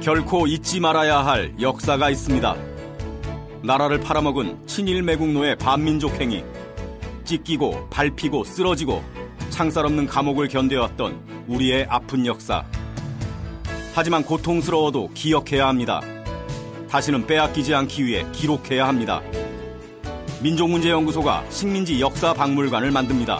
결코 잊지 말아야 할 역사가 있습니다. 나라를 팔아먹은 친일 매국노의 반민족 행위, 찢기고 밟히고 쓰러지고 창살 없는 감옥을 견뎌왔던 우리의 아픈 역사. 하지만 고통스러워도 기억해야 합니다. 다시는 빼앗기지 않기 위해 기록해야 합니다. 민족문제연구소가 식민지 역사박물관을 만듭니다.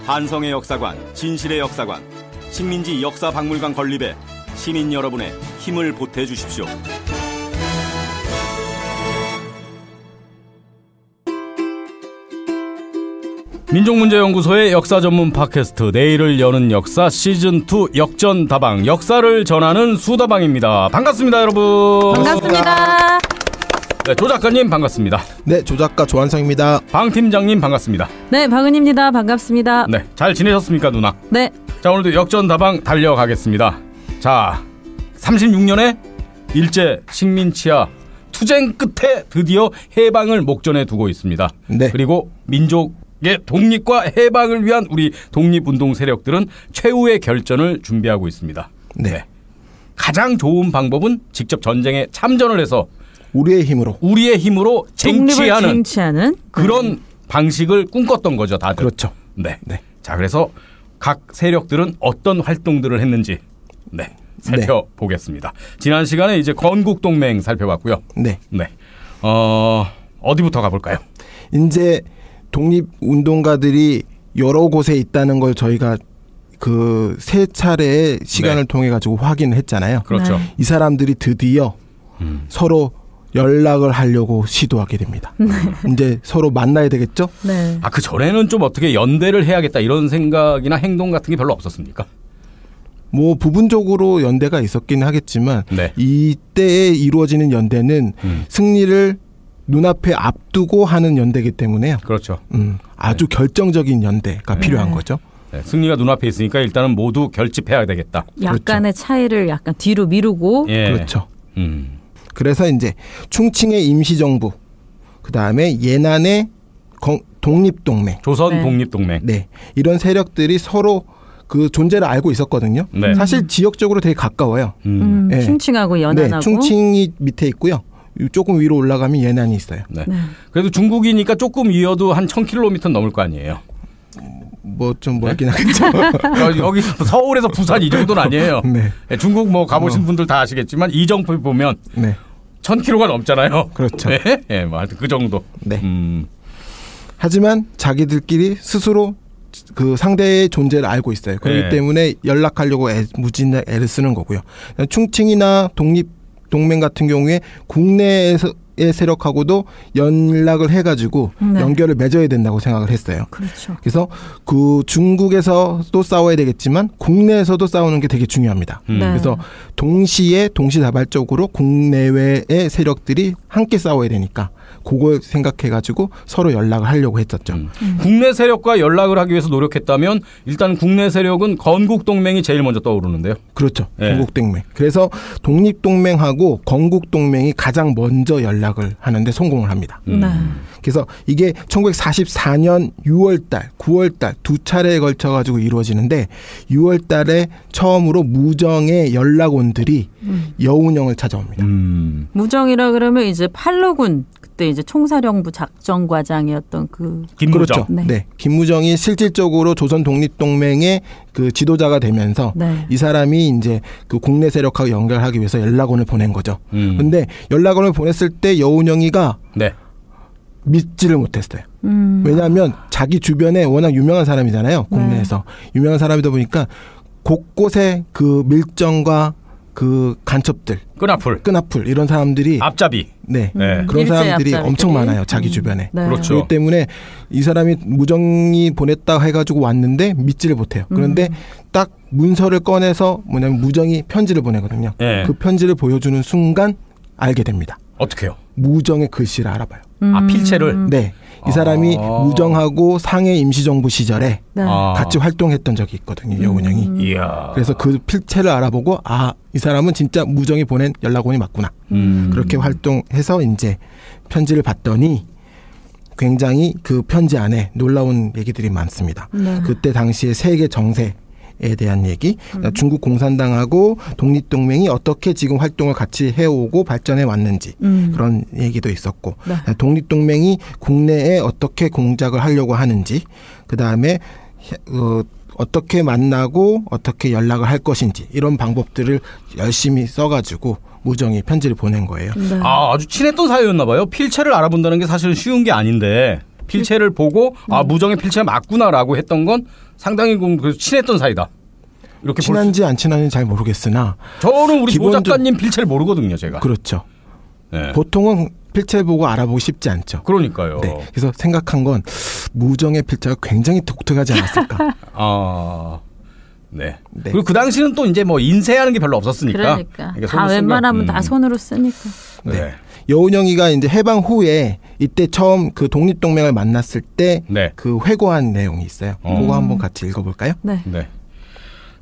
반성의 역사관, 진실의 역사관, 식민지 역사박물관 건립에 시민 여러분의 힘을 보태주십시오. 민족문제연구소의 역사 전문 팟캐스트 내일을 여는 역사 시즌2 역전다방, 역사를 전하는 수다방입니다. 반갑습니다, 여러분. 반갑습니다. 네, 조 작가님 반갑습니다. 네, 조 작가 조한성입니다. 방 팀장님 반갑습니다. 네, 방은입니다. 반갑습니다. 네, 잘 지내셨습니까, 누나? 네. 자, 오늘도 역전다방 달려가겠습니다. 자, 36년의 일제 식민치하 투쟁 끝에 드디어 해방을 목전에 두고 있습니다. 네. 그리고 민족의 독립과 해방을 위한 우리 독립운동 세력들은 최후의 결전을 준비하고 있습니다. 네. 가장 좋은 방법은 직접 전쟁에 참전을 해서 우리의 힘으로 쟁취하는 그런 방식을 꿈꿨던 거죠, 다들. 그렇죠. 네. 네. 자, 그래서 각 세력들은 어떤 활동들을 했는지 살펴보겠습니다. 지난 시간에 이제 건국동맹 살펴봤고요. 네. 네. 어디부터 가볼까요? 이제 독립운동가들이 여러 곳에 있다는 걸 저희가 그 세 차례의 시간을 통해 가지고 확인을 했잖아요. 그렇죠. 이 사람들이 드디어 서로 연락을 하려고 시도하게 됩니다. 이제 서로 만나야 되겠죠? 네. 그 전에는 좀 어떻게 연대를 해야겠다 이런 생각이나 행동 같은 게 별로 없었습니까? 뭐 부분적으로 연대가 있었긴 하겠지만 이때에 이루어지는 연대는 승리를 눈앞에 앞두고 하는 연대이기 때문에요. 그렇죠. 아주 결정적인 연대가 필요한 거죠. 네, 승리가 눈앞에 있으니까 일단은 모두 결집해야 되겠다. 약간의 그렇죠. 차이를 약간 뒤로 미루고. 그렇죠. 그래서 이제 충칭의 임시정부, 그 다음에 예난의 독립동맹, 조선 독립동맹, 네, 이런 세력들이 서로 그 존재를 알고 있었거든요. 네. 사실 지역적으로 되게 가까워요. 네. 충칭하고 연안하고. 네, 충칭이 밑에 있고요. 조금 위로 올라가면 예난이 있어요. 네. 네. 그래도 중국이니까 조금 위여도 한 1000km 넘을 거 아니에요. 뭐 좀 멀긴 하겠죠. 여기 서울에서 부산 이 정도는 아니에요. 네. 중국 뭐 가보신 분들 다 아시겠지만 이정표 보면 1000km가 넘잖아요. 그렇죠. 네, 네, 뭐 하여튼 그 정도. 네. 하지만 자기들끼리 스스로 그 상대의 존재를 알고 있어요. 그렇기 때문에 연락하려고 무진의 애를 쓰는 거고요. 충칭이나 독립동맹 같은 경우에 국내에서의 세력하고도 연락을 해가지고 연결을 맺어야 된다고 생각을 했어요. 그렇죠. 그래서 그 중국에서도 싸워야 되겠지만 국내에서도 싸우는 게 되게 중요합니다. 그래서 동시다발적으로 국내외의 세력들이 함께 싸워야 되니까 그걸 생각해가지고 서로 연락을 하려고 했었죠. 국내 세력과 연락을 하기 위해서 노력했다면 일단 국내 세력은 건국동맹이 제일 먼저 떠오르는데요. 그렇죠. 네. 건국동맹. 그래서 독립동맹하고 건국동맹이 가장 먼저 연락을 하는데 성공을 합니다. 그래서 이게 1944년 6월달, 9월달 두 차례에 걸쳐가지고 이루어지는데 6월달에 처음으로 무정의 연락원들이 여운형을 찾아옵니다. 무정이라 그러면 이제 팔로군 그때 이제 총사령부 작전과장이었던 그 김무정. 그렇죠. 네. 김무정이 실질적으로 조선 독립동맹의 그 지도자가 되면서 이 사람이 이제 그 국내 세력하고 연결하기 위해서 연락원을 보낸 거죠. 근데 연락원을 보냈을 때 여운형이가 믿지를 못했어요. 왜냐하면 자기 주변에 워낙 유명한 사람이잖아요. 국내에서. 유명한 사람이다 보니까 곳곳에 그 밀정과 그 간첩들, 끈앞풀 이런 사람들이 앞잡이, 그런 사람들이 엄청 많아요. 자기 주변에. 그렇죠. 그렇기 때문에 이 사람이 무정이 보냈다 해가지고 왔는데 믿지를 못해요. 그런데 딱 문서를 꺼내서 뭐냐면 무정이 편지를 보내거든요. 그 편지를 보여주는 순간 알게 됩니다. 어떻게요? 무정의 글씨를 알아봐요. 필체를? 네. 이 사람이 무정하고 상해 임시정부 시절에 같이 활동했던 적이 있거든요. 여운형이. 이야. 그래서 그 필체를 알아보고 이 사람은 진짜 무정이 보낸 연락원이 맞구나. 그렇게 활동해서 이제 편지를 봤더니 굉장히 그 편지 안에 놀라운 얘기들이 많습니다. 그때 당시에 세계 정세 대한 얘기, 중국 공산당하고 독립동맹이 어떻게 지금 활동을 같이 해오고 발전해 왔는지 그런 얘기도 있었고, 네. 독립동맹이 국내에 어떻게 공작을 하려고 하는지, 그다음에 어떻게 만나고 어떻게 연락을 할 것인지 이런 방법들을 열심히 써가지고 무정이 편지를 보낸 거예요. 네. 아주 친했던 사이였나 봐요. 필체를 알아본다는 게 사실은 쉬운 게 아닌데 필체를 보고 무정의 필체가 맞구나라고 했던 건 상당히 그래서 친했던 사이다. 이렇게 친한지 안 친한지 잘 모르겠으나 저는 우리 조 작가님 필체를 모르거든요, 제가. 그렇죠. 네. 보통은 필체를 보고 알아보기 쉽지 않죠. 그러니까요. 네. 그래서 생각한 건 무정의 필체가 굉장히 독특하지 않았을까. 네. 네. 그리고 그 당시는 또 이제 뭐 인쇄하는 게 별로 없었으니까. 그러니까 다 웬만하면 다 손으로 쓰니까. 네. 네. 여운형이가 이제 해방 후에 이때 처음 그 독립동맹을 만났을 때 그 회고한 내용이 있어요. 그거 한번 같이 읽어볼까요? 네. 네.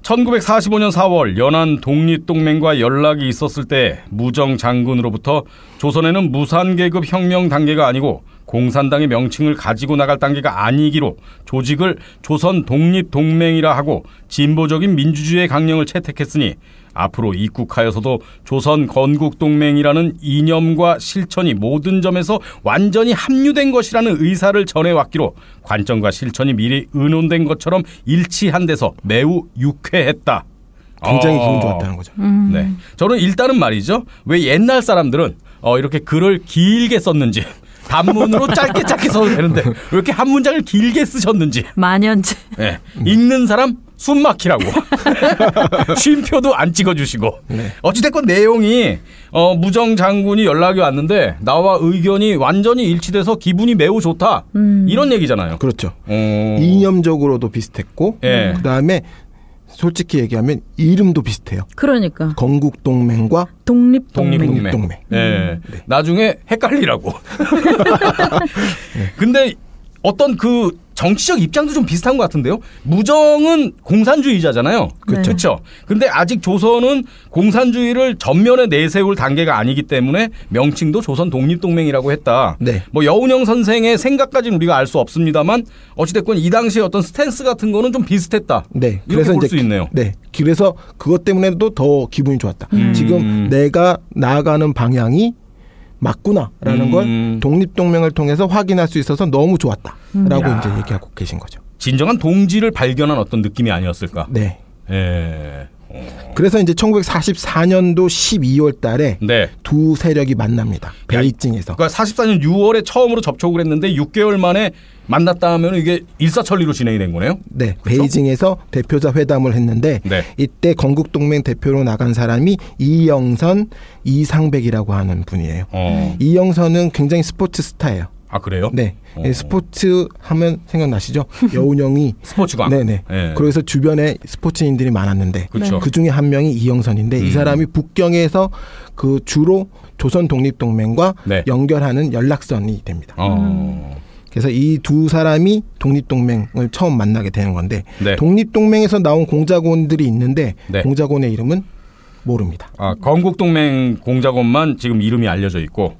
1945년 4월 연안 독립동맹과 연락이 있었을 때 무정 장군으로부터 조선에는 무산계급 혁명 단계가 아니고 공산당의 명칭을 가지고 나갈 단계가 아니기로 조직을 조선 독립동맹이라 하고 진보적인 민주주의의 강령을 채택했으니 앞으로 입국하여서도 조선 건국동맹이라는 이념과 실천이 모든 점에서 완전히 합류된 것이라는 의사를 전해왔기로 관점과 실천이 미리 의논된 것처럼 일치한 데서 매우 유쾌했다. 굉장히 기분 좋았다는 거죠. 네, 저는 일단은 말이죠. 왜 옛날 사람들은 이렇게 글을 길게 썼는지 단문으로 짧게 써도 되는데 왜 이렇게 한 문장을 길게 쓰셨는지. 만연체. 네, 읽는 사람 숨 막히라고. 쉼표도 안 찍어주시고. 네. 어찌됐건 내용이 무정 장군이 연락이 왔는데 나와 의견이 완전히 일치돼서 기분이 매우 좋다. 이런 얘기잖아요. 그렇죠. 이념적으로도 비슷했고 그다음에 솔직히 얘기하면 이름도 비슷해요. 그러니까. 건국동맹과 독립동맹. 네. 나중에 헷갈리라고. 근데 어떤 그 정치적 입장도 좀 비슷한 것 같은데요. 무정은 공산주의자잖아요. 그렇죠. 근데 아직 조선은 공산주의를 전면에 내세울 단계가 아니기 때문에 명칭도 조선 독립동맹이라고 했다. 네. 뭐 여운형 선생의 생각까지는 우리가 알 수 없습니다만 어찌됐건 이 당시에 어떤 스탠스 같은 거는 좀 비슷했다. 네. 그래서 볼 수 있네요. 네. 그래서 그것 때문에도 더 기분이 좋았다. 지금 내가 나아가는 방향이 맞구나라는 걸 독립동맹을 통해서 확인할 수 있어서 너무 좋았다라고 이제 얘기하고 계신 거죠. 진정한 동지를 발견한 어떤 느낌이 아니었을까? 네. 그래서 이제 1944년도 12월 달에 두 세력이 만납니다. 베이징에서. 그러니까 44년 6월에 처음으로 접촉을 했는데 6개월 만에 만났다 하면 이게 일사천리로 진행이 된 거네요? 네. 그렇죠? 베이징에서 대표자 회담을 했는데 이때 건국동맹 대표로 나간 사람이 이영선, 이상백이라고 하는 분이에요. 이영선은 굉장히 스포츠 스타예요. 아, 그래요? 네. 스포츠 하면 생각나시죠? 여운형이 스포츠광. 네네. 그래서 주변에 스포츠인들이 많았는데 그렇죠. 그 중에 한 명이 이영선인데 이 사람이 북경에서 그 주로 조선 독립동맹과 연결하는 연락선이 됩니다. 그래서 이 두 사람이 독립동맹을 처음 만나게 되는 건데 독립동맹에서 나온 공작원들이 있는데 공작원의 이름은 모릅니다. 아, 건국동맹 공작원만 지금 이름이 알려져 있고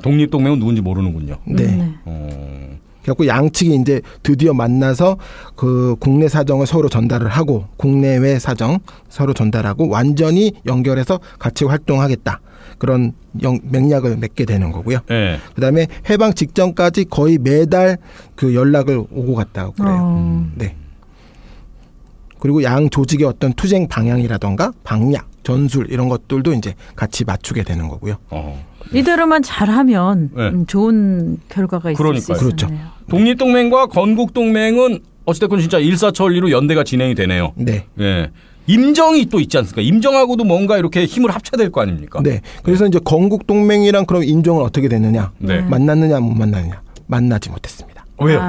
독립동맹은 누군지 모르는군요. 네. 그래갖고 양측이 이제 드디어 만나서 그 국내 사정을 서로 전달을 하고 국내외 사정 서로 전달하고 완전히 연결해서 같이 활동하겠다. 그런 맥락을 맺게 되는 거고요. 그다음에 해방 직전까지 거의 매달 그 연락을 오고 갔다고 그래요. 네. 그리고 양 조직의 어떤 투쟁 방향이라던가 방략, 전술 이런 것들도 이제 같이 맞추게 되는 거고요. 이대로만 잘하면 좋은 결과가 있을 수 있어요. 그렇죠. 독립동맹과 건국동맹은 어찌됐건 진짜 일사천리로 연대가 진행이 되네요. 네. 임정이 또 있지 않습니까? 임정하고도 뭔가 이렇게 힘을 합쳐야 될 거 아닙니까? 네. 그래서 이제 건국동맹이랑 그럼 임정은 어떻게 됐느냐? 만났느냐 못 만났느냐? 만나지 못했습니다. 왜요?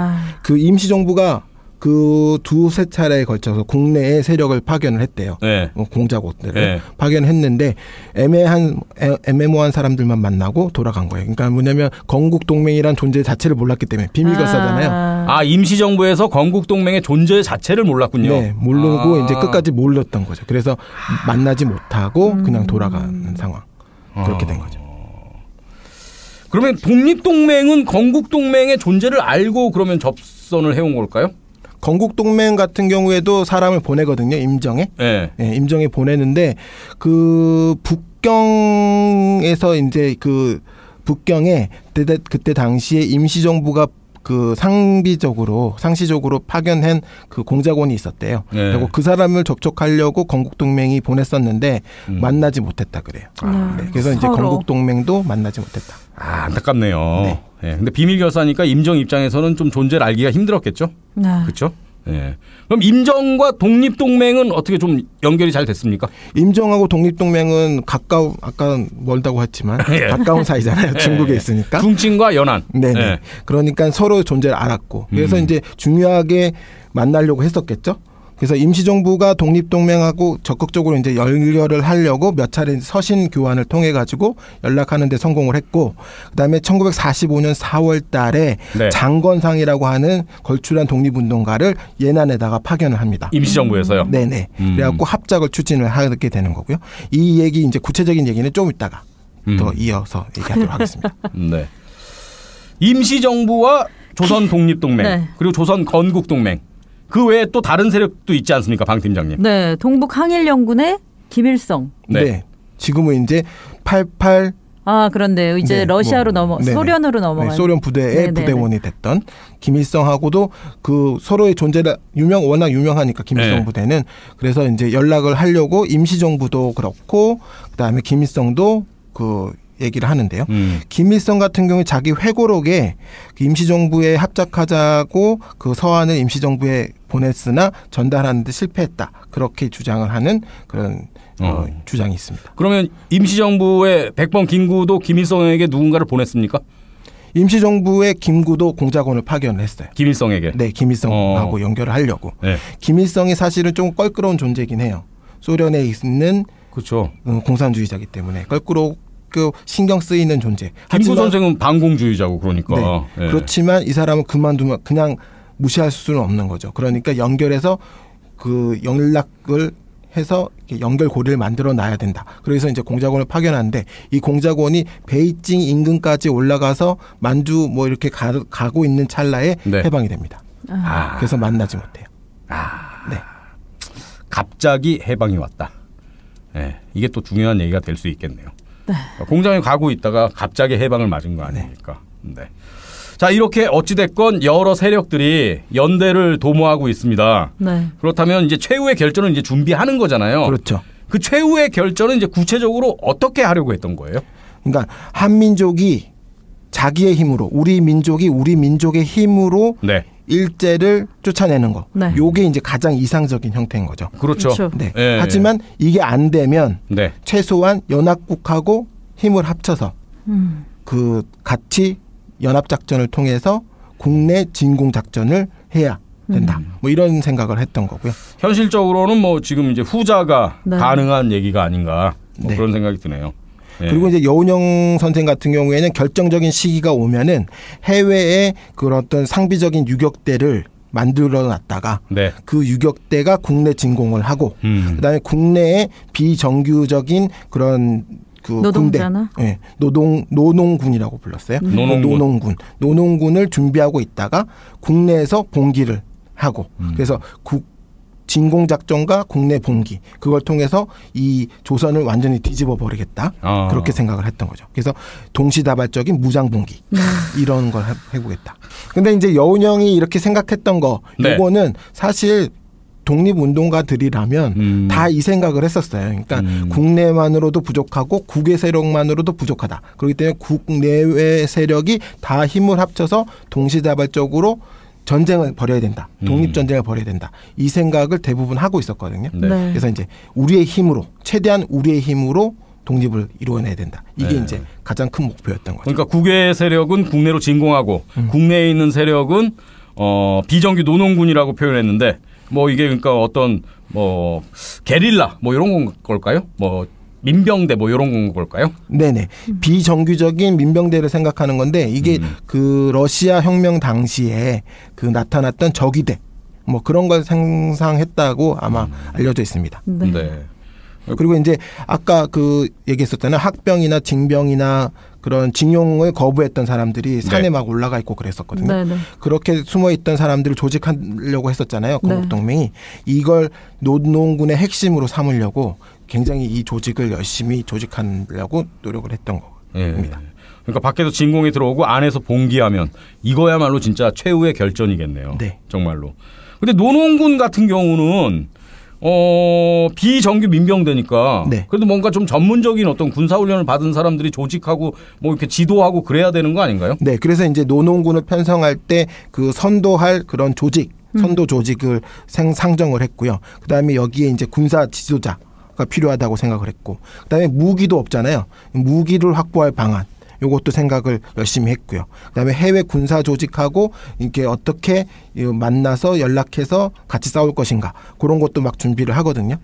그 임시정부가 그 두세 차례에 걸쳐서 국내에 세력을 파견을 했대요. 공작원들을 파견했는데 애매모호한 사람들만 만나고 돌아간 거예요. 그러니까 뭐냐면 건국동맹이란 존재 자체를 몰랐기 때문에 비밀결사잖아요. 아, 임시정부에서 건국동맹의 존재 자체를 몰랐군요. 네, 모르고 이제 끝까지 몰랐던 거죠. 그래서 만나지 못하고 그냥 돌아가는 상황. 그렇게 된 거죠. 그러면 독립동맹은 건국동맹의 존재를 알고 그러면 접선을 해온 걸까요? 건국 동맹 같은 경우에도 사람을 보내거든요. 임정에. 네. 네, 임정에 보내는데 그 북경에서 이제 그 북경에 그때 당시에 임시정부가 그 상시적으로 파견한 그 공작원이 있었대요. 네. 그리고 그 사람을 접촉하려고 건국동맹이 보냈었는데 만나지 못했다 그래요. 네. 그래서 이제 건국동맹도 만나지 못했다. 아, 안타깝네요. 네. 네. 근데 비밀 결사니까 임정 입장에서는 좀 존재를 알기가 힘들었겠죠. 네. 그렇죠? 네. 그럼 임정과 독립동맹은 어떻게 좀 연결이 잘 됐습니까? 임정하고 독립동맹은 아까 멀다고 했지만 예. 가까운 사이잖아요. 중국에 있으니까. 중친과 연안. 네네. 예. 그러니까 서로 존재를 알았고 그래서 이제 중요하게 만나려고 했었겠죠. 그래서 임시정부가 독립동맹하고 적극적으로 이제 연결을 하려고 몇 차례 서신 교환을 통해 가지고 연락하는 데 성공을 했고, 그다음에 1945년 4월 달에 네. 장건상이라고 하는 걸출한 독립운동가를 예난에다가 파견을 합니다. 임시정부에서요? 네네. 그래갖고 합작을 추진을 하게 되는 거고요. 이 얘기 이제 구체적인 얘기는 좀 이따가 더 이어서 얘기하도록 하겠습니다. 네. 임시정부와 조선 독립동맹 네. 그리고 조선 건국동맹. 그 외에 또 다른 세력도 있지 않습니까, 방 팀장님? 네, 동북 항일연군의 김일성. 네. 네. 지금은 이제 88. 아, 그런데 이제 네. 러시아로 소련으로 넘어간. 네, 소련 부대의 네네네. 부대원이 됐던 김일성하고도 그 서로의 존재를 워낙 유명하니까 김일성 네. 부대는 그래서 이제 연락을 하려고 임시정부도 그렇고 그다음에 김일성도 그 얘기를 하는데요. 김일성 같은 경우에 자기 회고록에 임시정부에 합작하자고 그 서한을 임시정부에 보냈으나 전달하는데 실패했다. 그렇게 주장을 하는 그런 주장이 있습니다. 그러면 임시정부의 백번 김구도 김일성에게 누군가를 보냈습니까? 임시정부의 김구도 공작원을 파견을 했어요. 김일성에게? 네. 김일성하고 연결을 하려고. 네. 김일성이 사실은 좀 껄끄러운 존재이긴 해요. 소련에 있는 그렇죠. 공산주의자이기 때문에 껄끄럽고 신경 쓰이는 존재. 김구 선생은 반공주의자고 그러니까. 네. 네. 그렇지만 이 사람은 그만두면 그냥 무시할 수는 없는 거죠. 그러니까 연결해서 그 연락을 해서 연결고리를 만들어 놔야 된다. 그래서 이제 공작원을 파견하는데 이 공작원이 베이징 인근까지 올라가서 만주 뭐 이렇게 가고 있는 찰나에 네. 해방이 됩니다. 그래서 만나지 못해요. 네. 갑자기 해방이 왔다. 네. 이게 또 중요한 얘기가 될 수 있겠네요. 네. 공장에 가고 있다가 갑자기 해방을 맞은 거 아닙니까? 네. 자, 이렇게 어찌됐건 여러 세력들이 연대를 도모하고 있습니다. 네. 그렇다면 이제 최후의 결전을 이제 준비하는 거잖아요. 그렇죠. 그 최후의 결전은 이제 구체적으로 어떻게 하려고 했던 거예요? 그러니까 한민족이 자기의 힘으로 우리 민족의 힘으로 네. 일제를 쫓아내는 거. 네. 요게 이제 가장 이상적인 형태인 거죠. 그렇죠. 네. 네. 하지만 이게 안 되면 네. 최소한 연합국하고 힘을 합쳐서 그 같이 연합작전을 통해서 국내 진공작전을 해야 된다. 뭐 이런 생각을 했던 거고요. 현실적으로는 뭐 지금 이제 후자가 네. 가능한 얘기가 아닌가 뭐 네. 그런 생각이 드네요. 네. 그리고 이제 여운형 선생 같은 경우에는 결정적인 시기가 오면은 해외에 그런 어떤 상비적인 유격대를 만들어 놨다가 네. 그 유격대가 국내 진공을 하고 그다음에 국내에 비정규적인 그런 그 노동자나 네, 노농군이라고 불렀어요. 노농군을 준비하고 있다가 국내에서 봉기를 하고 그래서 진공작전과 국내 봉기 그걸 통해서 이 조선을 완전히 뒤집어 버리겠다 그렇게 생각을 했던 거죠. 그래서 동시다발적인 무장봉기 이런 걸 해보겠다. 근데 이제 여운형이 이렇게 생각했던 거 요거는 사실 독립운동가들이라면 다 이 생각을 했었어요. 그러니까 국내만으로도 부족하고 국외 세력만으로도 부족하다. 그렇기 때문에 국내외 세력이 다 힘을 합쳐서 동시다발적으로 전쟁을 벌여야 된다. 독립전쟁을 벌여야 된다. 이 생각을 대부분 하고 있었거든요. 네. 그래서 이제 최대한 우리의 힘으로 독립을 이루어내야 된다. 이게 네. 이제 가장 큰 목표였던 거죠. 그러니까 국외 세력은 국내로 진공하고 국내에 있는 세력은 비정규 노농군이라고 표현했는데 뭐 이게 그러니까 어떤 뭐 게릴라 뭐 이런 걸까요? 뭐 민병대 뭐 이런 걸까요? 네네. 비정규적인 민병대를 생각하는 건데 이게 그 러시아 혁명 당시에 그 나타났던 적위대 뭐 그런 걸 상상했다고 아마 알려져 있습니다. 네. 그리고 이제 아까 그 얘기했었잖아요. 학병이나 징병이나 그런 징용을 거부했던 사람들이 산에 네. 막 올라가 있고 그랬었거든요. 네네. 그렇게 숨어있던 사람들을 조직하려고 했었잖아요. 건국동맹이. 이걸 노농군의 핵심으로 삼으려고 굉장히 이 조직을 열심히 조직하려고 노력을 했던 겁니다. 그러니까 밖에서 진공이 들어오고 안에서 봉기하면 이거야말로 진짜 최후의 결전이겠네요. 네. 정말로. 근데 노농군 같은 경우는 비정규 민병대니까 네. 그래도 뭔가 좀 전문적인 어떤 군사훈련을 받은 사람들이 조직하고 뭐 이렇게 지도하고 그래야 되는 거 아닌가요? 네, 그래서 이제 노농군을 편성할 때 그 선도할 그런 조직, 선도 조직을 상정을 했고요. 그다음에 여기에 이제 군사 지도자가 필요하다고 생각을 했고, 그다음에 무기도 없잖아요. 무기를 확보할 방안. 요것도 생각을 열심히 했고요. 그다음에 해외 군사 조직하고 이렇게 어떻게 만나서 연락해서 같이 싸울 것인가 그런 것도 막 준비를 하거든요.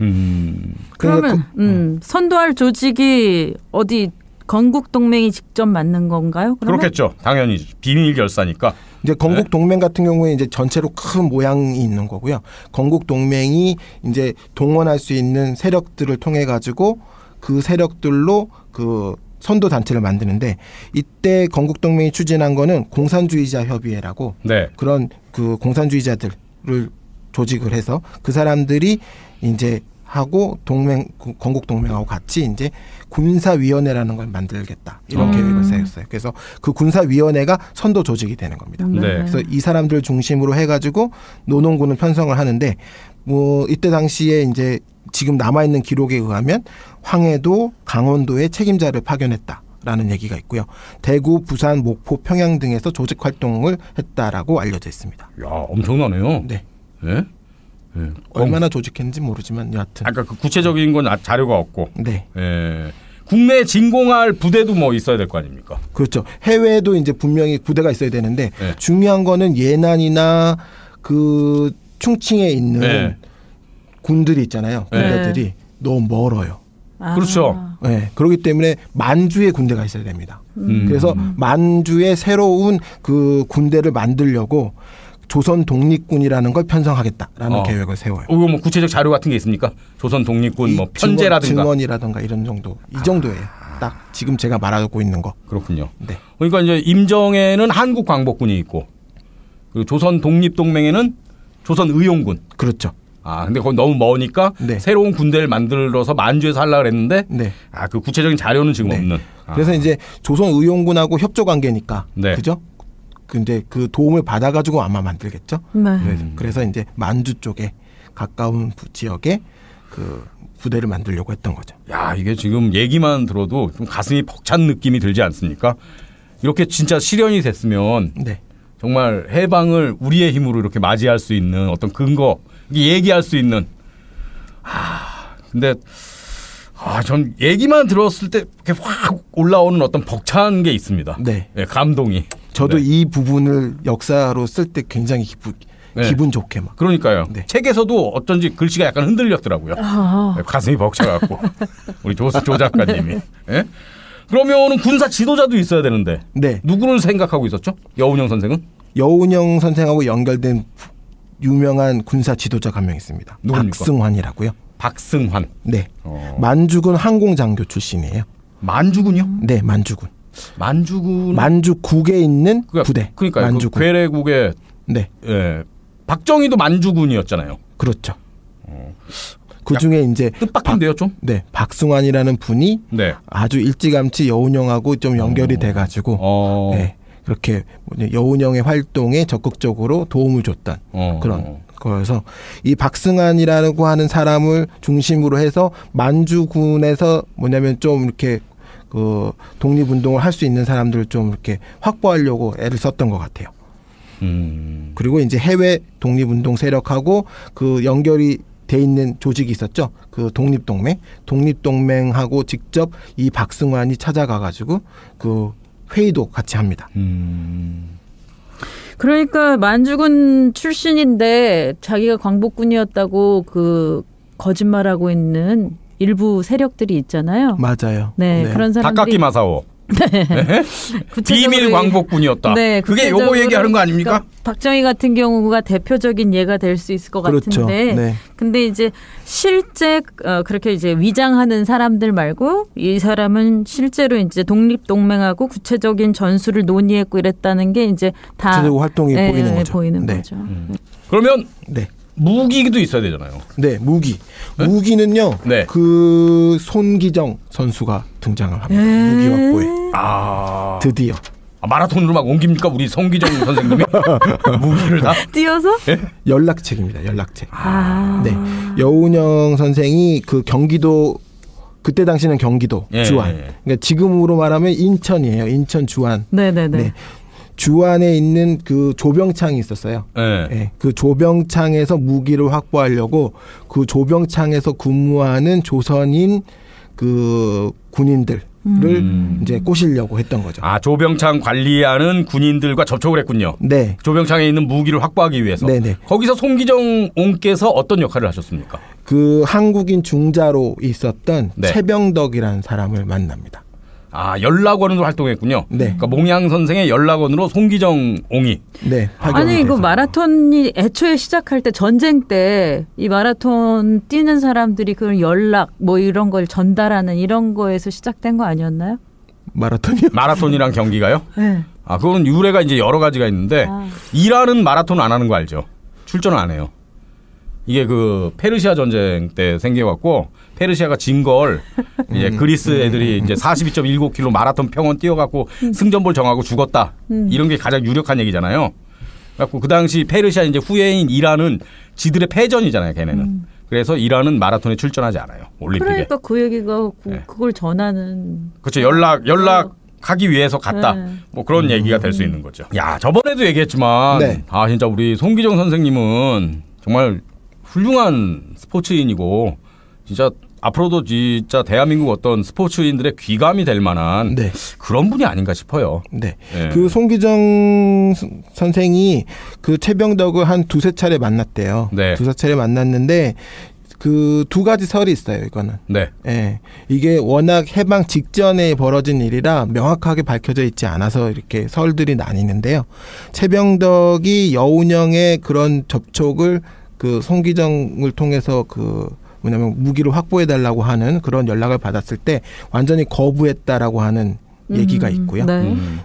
그러면 선도할 조직이 어디 건국동맹이 직접 만든 건가요? 그러면? 그렇겠죠. 당연히 비밀 결사니까. 이제 건국동맹 같은 경우에 이제 전체로 큰 모양이 있는 거고요. 건국동맹이 이제 동원할 수 있는 세력들을 통해 가지고 그 세력들로 그 선도 단체를 만드는데, 이때 건국동맹이 추진한 거는 공산주의자 협의회라고 네. 그런 그 공산주의자들을 조직을 해서 그 사람들이 이제 하고 건국동맹하고 같이 이제 군사위원회라는 걸 만들겠다 이런 계획을 세웠어요. 그래서 그 군사위원회가 선도 조직이 되는 겁니다. 네. 그래서 이 사람들 중심으로 해가지고 노농군을 편성을 하는데, 뭐 이때 당시에 이제 지금 남아있는 기록에 의하면 황해도, 강원도에 책임자를 파견했다라는 얘기가 있고요. 대구, 부산, 목포, 평양 등에서 조직 활동을 했다라고 알려져 있습니다. 야, 엄청나네요. 네. 네? 네. 얼마나 조직했는지 모르지만 여하튼. 아까 그 구체적인 건 자료가 없고. 네. 예. 국내에 진공할 부대도 뭐 있어야 될 거 아닙니까? 그렇죠. 해외에도 이제 분명히 부대가 있어야 되는데 네. 중요한 거는 예난이나 그 충칭에 있는 네. 군들이 있잖아요. 군대들이 너무 멀어요. 그렇죠. 네. 그렇기 때문에 만주에 군대가 있어야 됩니다. 그래서 만주에 새로운 그 군대를 만들려고 조선 독립군이라는 걸 편성하겠다라는 계획을 세워요. 이거 뭐 구체적 자료 같은 게 있습니까? 조선 독립군 뭐 편제라든가 증언이라든가 이런 정도, 이 정도예요. 딱 지금 제가 말하고 있는 거. 그렇군요. 네. 그러니까 이제 임정에는 한국 광복군이 있고, 그리고 조선 독립동맹에는 조선 의용군. 그렇죠. 아, 근데 거기 너무 머니까 네. 새로운 군대를 만들어서 만주에서 하려고 했는데, 네. 아, 그 구체적인 자료는 지금 네. 없는. 그래서 이제 조선 의용군하고 협조 관계니까, 네. 그죠? 근데 그 도움을 받아가지고 아마 만들겠죠. 네. 그래서 이제 만주 쪽에 가까운 지역에 그 부대를 만들려고 했던 거죠. 야, 이게 지금 얘기만 들어도 좀 가슴이 벅찬 느낌이 들지 않습니까? 이렇게 진짜 실현이 됐으면 네. 정말 해방을 우리의 힘으로 이렇게 맞이할 수 있는 어떤 근거, 얘기할 수 있는. 근데 전 얘기만 들었을 때 이렇게 확 올라오는 어떤 벅찬 게 있습니다. 네. 네, 감동이. 저도 네. 이 부분을 역사로 쓸 때 굉장히 기분 좋게 막. 그러니까요. 네. 책에서도 어쩐지 글씨가 약간 흔들렸더라고요. 네, 가슴이 벅차갖고 우리 조 작가님이. 네? 그러면은 군사 지도자도 있어야 되는데. 네. 누구를 생각하고 있었죠? 여운형 선생은? 여운형 선생하고 연결된 유명한 군사 지도자가 한 명 있습니다. 누굽니까? 박승환이라고요. 박승환. 네. 만주군 항공장교 출신이에요. 만주군요? 네, 만주군. 만주군. 만주국에 있는 부대. 그러니까 만주군. 그 괴뢰국의 네. 예. 박정희도 만주군이었잖아요. 그렇죠. 그 중에 이제 뜻밖인데요, 좀? 네, 박승환이라는 분이 네. 아주 일찌감치 여운형하고 좀 연결이 돼가지고 네, 그렇게 여운형의 활동에 적극적으로 도움을 줬던 그런 거여서, 이 박승환이라고 하는 사람을 중심으로 해서 만주군에서 뭐냐면 좀 이렇게 그 독립운동을 할 수 있는 사람들을 좀 이렇게 확보하려고 애를 썼던 것 같아요. 그리고 이제 해외 독립운동 세력하고 그 연결이 돼 있는 조직이 있었죠. 그 독립동맹하고 직접 이 박승환이 찾아가가지고 그 회의도 같이 합니다. 그러니까 만주군 출신인데 자기가 광복군이었다고 그 거짓말하고 있는 일부 세력들이 있잖아요. 맞아요. 네, 그런 사람들이 다카키 마사오. 네? 비밀 광복군이었다. 네, 그게 요거 얘기하는 거 아닙니까? 그러니까 박정희 같은 경우가 대표적인 예가 될 수 있을 것 그렇죠. 같은데, 네. 근데 이제 실제 그렇게 이제 위장하는 사람들 말고 이 사람은 실제로 이제 독립동맹하고 구체적인 전술을 논의했고 이랬다는 게 이제 다 구체적 활동이 보이는 거죠. 보이는 네. 거죠. 그러면 네. 무기도 있어야 되잖아요. 네, 무기는요. 네. 그 손기정 선수가 등장을 합니다. 무기 확보에. 드디어. 마라톤으로 막 옮깁니까? 우리 송기정 선생님이 무기를 다 뛰어서? 네? 연락책입니다. 연락책. 네, 여운형 선생이 그 경기도 그때 당시는 경기도 주안. 그러니까 지금으로 말하면 인천이에요. 인천 주안. 네네네. 네. 주안에 있는 그 조병창이 있었어요. 네, 그 조병창에서 무기를 확보하려고 그 조병창에서 근무하는 조선인 그 군인들을 이제 꼬시려고 했던 거죠. 조병창 관리하는 군인들과 접촉을 했군요. 네. 조병창에 있는 무기를 확보하기 위해서. 네네. 거기서 송기정 옹께서 어떤 역할을 하셨습니까? 그 한국인 중자로 있었던 최병덕이라는 사람을 만납니다. 연락원으로 활동했군요. 네. 그러니까 몽양 선생의 연락원으로 송기정 옹이. 네. 아니 그 마라톤이 애초에 시작할 때 전쟁 때 이 마라톤 뛰는 사람들이 그 연락 뭐 이런 걸 전달하는 이런 거에서 시작된 거 아니었나요? 마라톤이요? 마라톤이랑 경기가요? 네. 그거는 유래가 이제 여러 가지가 있는데 이란은 마라톤 안 하는 거 알죠? 출전을 안 해요. 이게 그 페르시아 전쟁 때 생겨갖고 페르시아가 진 걸 이제 그리스 애들이 이제 42.19km 마라톤 평원 뛰어갖고 승전볼 정하고 죽었다. 이런 게 가장 유력한 얘기잖아요. 그래갖고 그 당시 페르시아 이제 후예인 이란은 지들의 패전이잖아요, 걔네는. 그래서 이란은 마라톤에 출전하지 않아요, 올림픽에. 그러니까 그 얘기가 그걸 전하는. 그렇죠. 연락하기 위해서 갔다. 뭐 그런 얘기가 될 수 있는 거죠. 야, 저번에도 얘기했지만 진짜 우리 송기정 선생님은 정말 훌륭한 스포츠인이고 진짜 앞으로도 진짜 대한민국 어떤 스포츠인들의 귀감이 될 만한 그런 분이 아닌가 싶어요. 네. 그 송기정 선생이 그 최병덕을 한 두세 차례 만났대요. 두세 차례 만났는데 그 두 가지 설이 있어요, 이거는. 이게 워낙 해방 직전에 벌어진 일이라 명확하게 밝혀져 있지 않아서 이렇게 설들이 나뉘는데요. 최병덕이 여운형의 그런 접촉을 그 송기정을 통해서 뭐냐면 무기를 확보해 달라고 하는 그런 연락을 받았을 때 완전히 거부했다라고 하는 얘기가 있고요.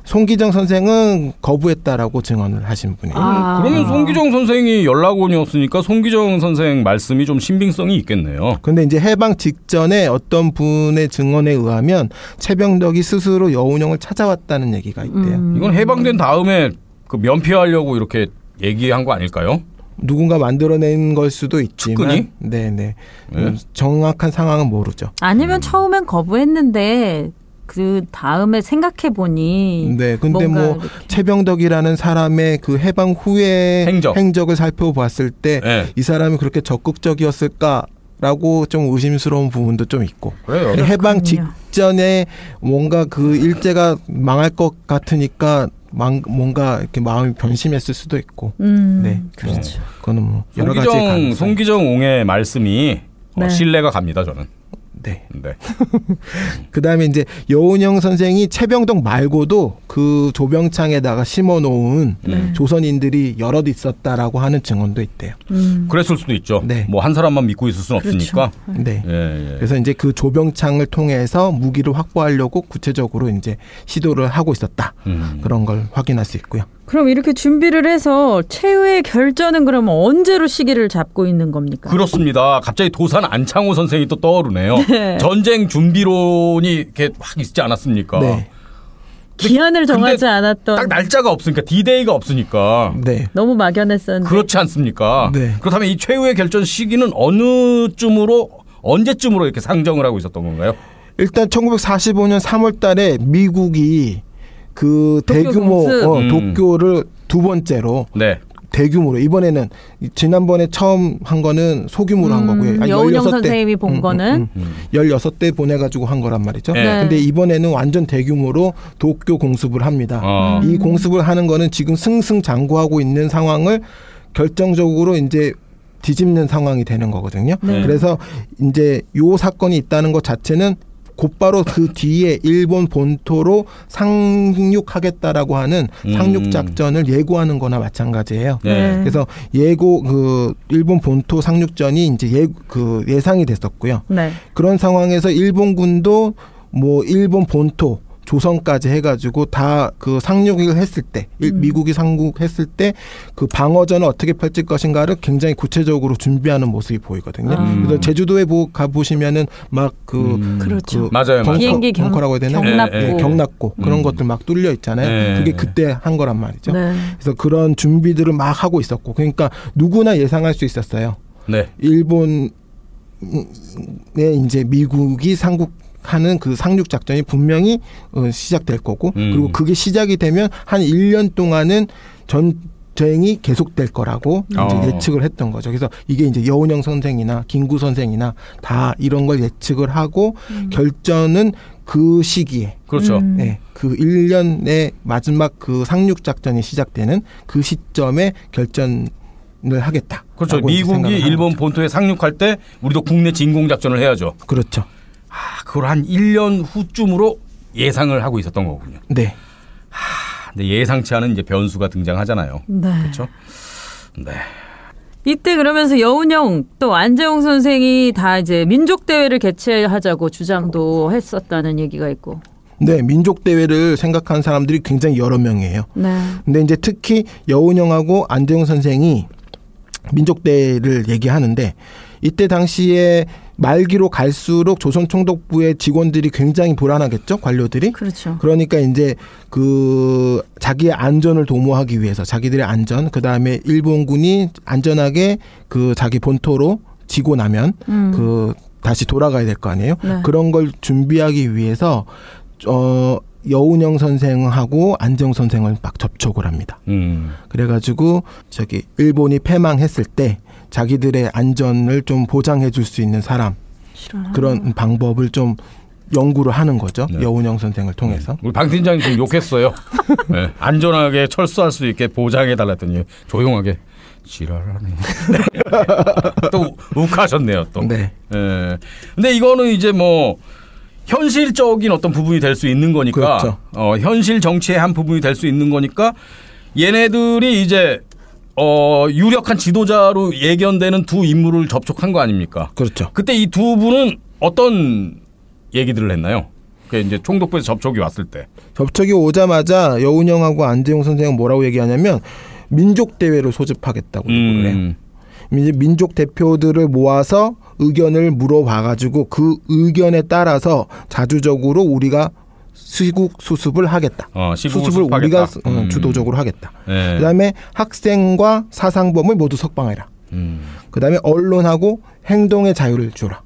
송기정 선생은 거부했다라고 증언을 하신 분이에요. 그러면 송기정 선생이 연락원이었으니까 송기정 선생 말씀이 좀 신빙성이 있겠네요. 근데 이제 해방 직전에 어떤 분의 증언에 의하면 최병덕이 스스로 여운형을 찾아왔다는 얘기가 있대요. 이건 해방된 다음에 그 면피하려고 이렇게 얘기한 거 아닐까요? 누군가 만들어낸 걸 수도 있지만, 측근이? 네네. 정확한 상황은 모르죠. 아니면 처음엔 거부했는데 그 다음에 생각해 보니, 네, 근데 뭐 이렇게. 최병덕이라는 사람의 그 해방 후의 행적을 살펴봤을 때 이 사람이 그렇게 적극적이었을까라고 좀 의심스러운 부분도 좀 있고. 그래요. 해방 직전에 뭔가 그 일제가 망할 것 같으니까. 뭔가 이렇게 마음이 변심했을 수도 있고, 네, 그렇죠. 그거는 뭐 여러 가지 가능성. 송기정 옹의 말씀이 신뢰가 갑니다, 저는. 네. 그 다음에 이제 여운형 선생이 최병덕 말고도 그 조병창에다가 심어놓은 조선인들이 여럿 있었다라고 하는 증언도 있대요. 그랬을 수도 있죠. 뭐 한 사람만 믿고 있을 수는 없으니까. 네. 그래서 이제 그 조병창을 통해서 무기를 확보하려고 구체적으로 이제 시도를 하고 있었다. 그런 걸 확인할 수 있고요. 그럼 이렇게 준비를 해서 최후의 결전은 그러면 언제로 시기를 잡고 있는 겁니까? 그렇습니다. 갑자기 도산 안창호 선생이 또 떠오르네요. 전쟁 준비론이 이렇게 확 있지 않았습니까? 기한을 정하지 않았던. 딱 날짜가 없으니까 D-Day가 없으니까. 너무 막연했었는데. 그렇지 않습니까? 그렇다면 이 최후의 결전 시기는 언제쯤으로 이렇게 상정을 하고 있었던 건가요? 일단 1945년 3월 달에 미국이 그 대규모 도쿄를 두 번째로 대규모로 이번에는 지난번에 처음 한 거는 소규모로 한 거고요. 여운형 선생님이 본 거는 16대 보내가지고 한 거란 말이죠. 근데 이번에는 완전 대규모로 도쿄 공습을 합니다. 이 공습을 하는 거는 지금 승승장구하고 있는 상황을 결정적으로 이제 뒤집는 상황이 되는 거거든요. 그래서 이제 요 사건이 있다는 것 자체는 곧바로 그 뒤에 일본 본토로 상륙하겠다라고 하는 상륙 작전을 예고하는 거나 마찬가지예요. 네. 그래서 일본 본토 상륙전이 이제 예상이 됐었고요. 네. 그런 상황에서 일본군도 뭐 일본 본토 조선까지 해가지고 다 그 상륙을 했을 때 미국이 상륙했을 때 그 방어전을 어떻게 펼칠 것인가를 굉장히 구체적으로 준비하는 모습이 보이거든요. 그래서 제주도에 가보시면은 막 그렇죠. 맞아요. 비행기 벙커라고 해야 되나? 경납고 그런 것들 막 뚫려 있잖아요. 그게 그때 한 거란 말이죠. 네. 그래서 그런 준비들을 막 하고 있었고, 그러니까 누구나 예상할 수 있었어요. 네. 일본에 이제 미국이 하는 그 상륙 작전이 분명히 시작될 거고, 그리고 그게 시작이 되면 한 1년 동안은 전쟁이 계속될 거라고 이제 예측을 했던 거죠. 그래서 이게 이제 여운형 선생이나 김구 선생이나 다 이런 걸 예측을 하고 결전은 그 시기에, 그렇죠. 네, 그 1년의 마지막 그 상륙 작전이 시작되는 그 시점에 결전을 하겠다. 그렇죠. 미국이 일본 본토에 상륙할 때 우리도 국내 진공 작전을 해야죠. 그렇죠. 그걸 한 1년 후쯤으로 예상을 하고 있었던 거군요. 네. 근데 예상치 않은 이제 변수가 등장하잖아요. 네. 그렇죠. 네. 이때 그러면서 여운형 또 안재홍 선생이 다 이제 민족 대회를 개최하자고 주장도 했었다는 얘기가 있고. 네, 민족 대회를 생각하는 사람들이 굉장히 여러 명이에요. 네. 근데 이제 특히 여운형하고 안재홍 선생이 민족 대회를 얘기하는데, 이때 당시에 말기로 갈수록 조선총독부의 직원들이 굉장히 불안하겠죠, 관료들이. 그렇죠. 그러니까 이제 그 자기의 안전을 도모하기 위해서, 자기들의 안전, 그 다음에 일본군이 안전하게 그 자기 본토로 지고 나면 그 다시 돌아가야 될 거 아니에요. 네. 그런 걸 준비하기 위해서 여운형 선생하고 안재홍 선생을 막 접촉을 합니다. 그래가지고 일본이 패망했을 때 자기들의 안전을 좀 보장해 줄 수 있는 사람, 그런 방법을 좀 연구를 하는 거죠. 네. 여운형 선생을 통해서. 우리 방 팀장님 좀 욕했어요. 네. 안전하게 철수할 수 있게 보장해 달랬더니 조용하게 지랄하네. 또 욱하셨네요. 또. 네. 네. 근데 이거는 이제 뭐 현실적인 어떤 부분이 될 수 있는 거니까, 그렇죠. 현실 정치의 한 부분이 될 수 있는 거니까, 얘네들이 이제 유력한 지도자로 예견되는 두 인물을 접촉한 거 아닙니까? 그렇죠. 그때 이 두 분은 어떤 얘기들을 했나요? 그게 이제 총독부에서 접촉이 왔을 때. 접촉이 오자마자 여운형하고 안재홍 선생은 뭐라고 얘기하냐면 민족 대회를 소집하겠다고 얘기를 해요. 이제 민족 대표들을 모아서 의견을 물어봐가지고 그 의견에 따라서 자주적으로 우리가 시국 수습을 하겠다. 수습을 우리가 주도적으로 하겠다. 네. 그다음에 학생과 사상범을 모두 석방해라. 그다음에 언론하고 행동의 자유를 주라.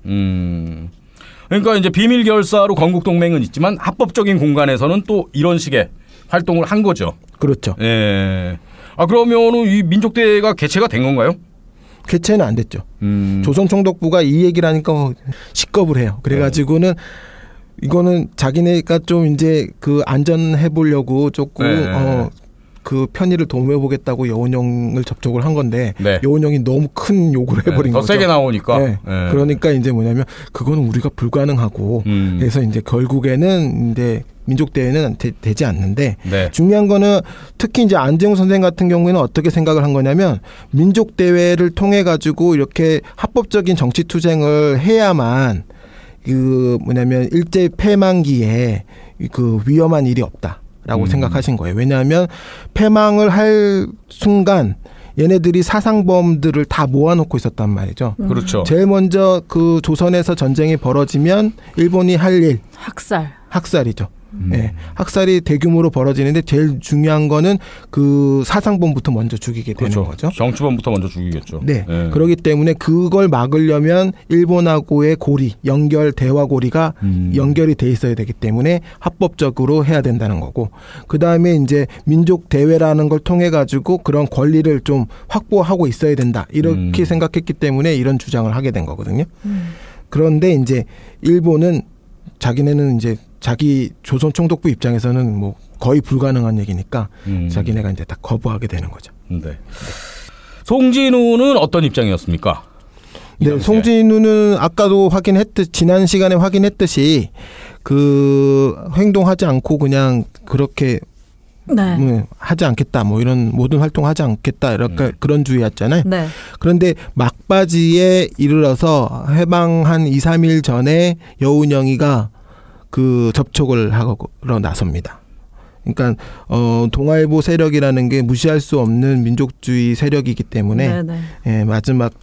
그러니까 이제 비밀 결사로 건국 동맹은 있지만 합법적인 공간에서는 또 이런 식의 활동을 한 거죠. 그렇죠. 예. 그러면은 이 민족 대회가 개최가 된 건가요? 개최는 안 됐죠. 조선총독부가 이 얘기를 하니까 식겁을 해요. 그래가지고는 이거는 자기네가 좀 이제 그 안전해 보려고 조금 그 편의를 도모해보겠다고 여운형을 접촉을 한 건데, 네. 여운형이 너무 큰 욕을 해버린 거죠. 더 세게 나오니까. 네. 네. 그러니까 이제 뭐냐면 그거는 우리가 불가능하고 그래서 이제 결국에는 이제 민족대회는 되지 않는데, 네. 중요한 거는 특히 이제 안재홍 선생 같은 경우에는 어떻게 생각을 한 거냐면 민족대회를 통해 가지고 이렇게 합법적인 정치 투쟁을 해야만 그 뭐냐면 일제 패망기에 그 위험한 일이 없다라고 생각하신 거예요. 왜냐하면 패망을 할 순간 얘네들이 사상범들을 다 모아놓고 있었단 말이죠. 그렇죠. 제일 먼저 그 조선에서 전쟁이 벌어지면 일본이 할 일 학살이죠. 네. 학살이 대규모로 벌어지는데 제일 중요한 거는 그 사상범부터 먼저 죽이게 되는 그렇죠. 거죠. 정치범부터 먼저 죽이겠죠. 네. 그렇기 때문에 그걸 막으려면 일본하고의 고리, 대화 고리가 연결이 돼 있어야 되기 때문에 합법적으로 해야 된다는 거고, 그 다음에 이제 민족 대회라는 걸 통해 가지고 그런 권리를 좀 확보하고 있어야 된다, 이렇게 생각했기 때문에 이런 주장을 하게 된 거거든요. 그런데 이제 일본은 자기네는 이제 자기 조선 총독부 입장에서는 뭐 거의 불가능한 얘기니까 자기네가 이제 다 거부하게 되는 거죠. 네. 송진우는 어떤 입장이었습니까? 네, 송진우는 아까도 지난 시간에 확인했듯이 그 행동하지 않고 그냥 그렇게 네. 하지 않겠다, 뭐 이런 모든 활동하지 않겠다, 이렇게 그런 주의였잖아요. 네. 그런데 막바지에 이르러서 해방 한 2, 3일 전에 여운형이가 그 접촉을 하러 나섭니다. 그러니까 동아일보 세력이라는 게 무시할 수 없는 민족주의 세력이기 때문에 예, 마지막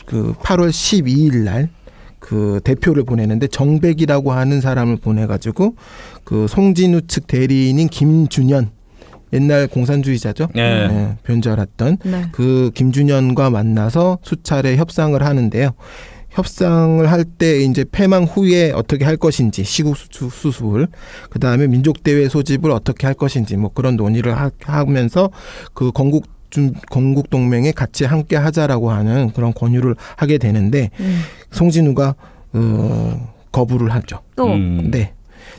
그 8월 12일 날 그 대표를 보내는데 정백이라고 하는 사람을 보내가지고 그 송진우 측 대리인인 김준현, 옛날 공산주의자죠. 네. 네, 변절했던 네. 그 김준현과 만나서 수차례 협상을 하는데요. 협상을 할 때 이제 패망 후에 어떻게 할 것인지, 시국 수습을, 그 다음에 민족대회 소집을 어떻게 할 것인지, 뭐 그런 논의를 하면서 그 건국동맹에 같이 함께 하자라고 하는 그런 권유를 하게 되는데 송진우가 거부를 하죠. 네.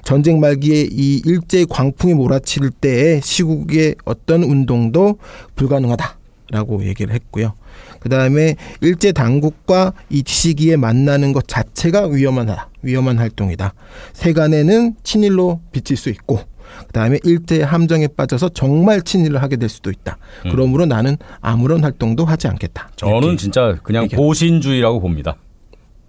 전쟁 말기에 이 일제의 광풍이 몰아칠 때에 시국의 어떤 운동도 불가능하다라고 얘기를 했고요. 그다음에 일제 당국과 이 시기에 만나는 것 자체가 위험한 활동이다. 세간에는 친일로 비칠 수 있고, 그다음에 일제의 함정에 빠져서 정말 친일을 하게 될 수도 있다. 그러므로 나는 아무런 활동도 하지 않겠다. 저는 진짜 그냥 보신주의라고 봅니다.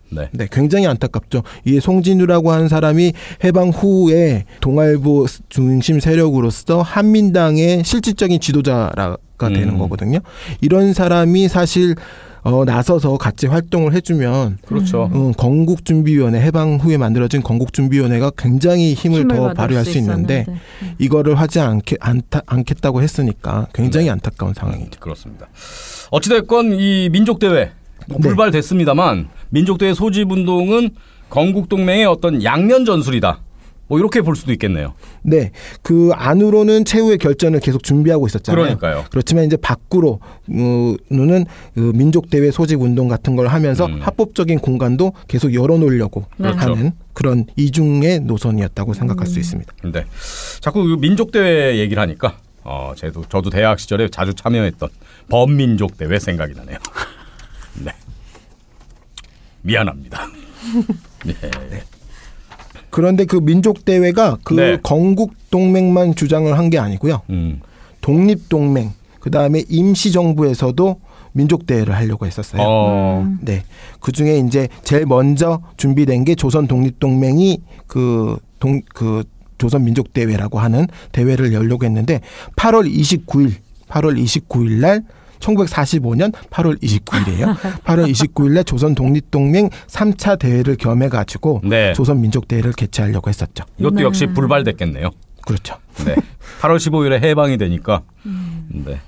네. 네, 굉장히 안타깝죠. 이 송진우라고 하는 사람이 해방 후에 동아일보 중심 세력으로서 한민당의 실질적인 지도자가 되는 거거든요. 이런 사람이 사실 나서서 같이 활동을 해주면, 그렇죠. 건국준비위원회, 해방 후에 만들어진 건국준비위원회가 굉장히 힘을 더 발휘할 수 있는데 이거를 하지 않겠다고 했으니까 굉장히 안타까운 상황이죠. 그렇습니다. 어찌됐건 이 민족대회 불발됐습니다만 민족대회 소집운동은 건국동맹의 어떤 양면 전술이다. 뭐 이렇게 볼 수도 있겠네요. 네, 그 안으로는 최후의 결전을 계속 준비하고 있었잖아요. 그러니까요. 그렇지만 이제 밖으로는 그 민족대회 소집운동 같은 걸 하면서 합법적인 공간도 계속 열어놓으려고 하는 그런 이중의 노선이었다고 생각할 수 있습니다. 네, 자꾸 그 민족대회 얘기를 하니까 저도 대학 시절에 자주 참여했던 범민족대회 생각이 나네요. 네, 미안합니다. 네. 그런데 그 민족대회가 그 건국동맹만 주장을 한 게 아니고요. 독립동맹, 그다음에 임시정부에서도 민족대회를 하려고 했었어요. 네. 그 중에 이제 제일 먼저 준비된 게 조선독립동맹이 그 조선민족대회라고 하는 대회를 열려고 했는데 8월 29일 날 1945년 8월 29일이에요. 8월 29일 날 조선독립동맹 3차 대회를 겸해가지고 조선민족대회를 개최하려고 했었죠. 이것도 역시 불발됐겠네요. 그렇죠. 네. 8월 15일에 해방이 되니까. 네.